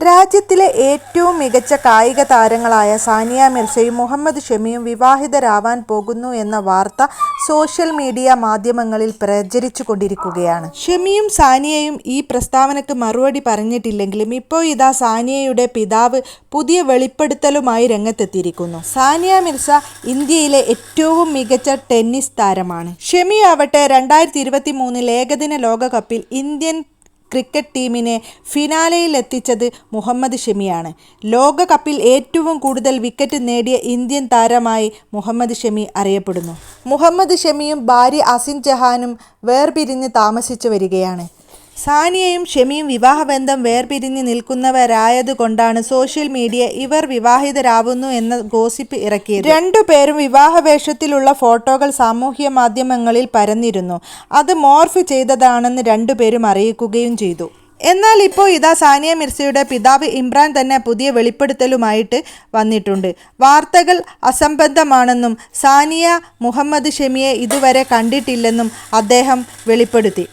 രാജ്യത്തിലെ ഏറ്റവും മികച്ച കായിക താരങ്ങളായ സാനിയ മിർസയും മുഹമ്മദ് ഷമിയും വിവാഹിതരാവാൻ പോകുന്നു എന്ന വാർത്ത സോഷ്യൽ മീഡിയ മാധ്യമങ്ങളിൽ പ്രചരിച്ചുകൊണ്ടിരിക്കുകയാണ്. ഷമിയും സാനിയയും ഈ പ്രസ്താവനയ്ക്ക് മറുപടി പറഞ്ഞിട്ടില്ലെങ്കിലും ഇപ്പോൾ ഇതാ സാനിയയുടെ പിതാവ് പുതിയ വെളിപ്പെടുത്തലുമായി രംഗത്തെത്തിയിരിക്കുന്നു. സാനിയ മിർസ ഇന്ത്യയിലെ ഏറ്റവും മികച്ച ടെന്നീസ് താരമാണ്. ഷമി ആവട്ടെ 2023 ഏകദിന ലോകകപ്പിൽ ഇന്ത്യൻ ക്രിക്കറ്റ് ടീമിനെ ഫിനാലെയിലെത്തിച്ചത് മുഹമ്മദ് ഷമിയാണ്. ലോകകപ്പിൽ ഏറ്റവും കൂടുതൽ വിക്കറ്റ് നേടിയ ഇന്ത്യൻ താരമായി മുഹമ്മദ് ഷമി അറിയപ്പെടുന്നു. മുഹമ്മദ് ഷമിയും ഭാര്യ അസിൻ ജഹാനും വേർപിരിഞ്ഞ് താമസിച്ചു വരികയാണ്. സാനിയയും ഷമിയും വിവാഹബന്ധം വേർപിരിഞ്ഞ് നിൽക്കുന്നവരായതുകൊണ്ടാണ് സോഷ്യൽ മീഡിയ ഇവർ വിവാഹിതരാവുന്നു എന്ന ഗോസിപ്പ് ഇറക്കിയത്. രണ്ടുപേരും വിവാഹവേഷത്തിലുള്ള ഫോട്ടോകൾ സാമൂഹ്യ മാധ്യമങ്ങളിൽ പരന്നിരുന്നു. അത് മോർഫ് ചെയ്തതാണെന്ന് രണ്ടുപേരും അറിയിക്കുകയും ചെയ്തു. എന്നാൽ ഇപ്പോൾ ഇതാ സാനിയ മിർസയുടെ പിതാവ് ഇമ്രാൻ തന്നെ പുതിയ വെളിപ്പെടുത്തലുമായിട്ട് വന്നിട്ടുണ്ട്. വാർത്തകൾ അസംബന്ധമാണെന്നും സാനിയ മുഹമ്മദ് ഷമിയെ ഇതുവരെ കണ്ടിട്ടില്ലെന്നും അദ്ദേഹം വെളിപ്പെടുത്തി.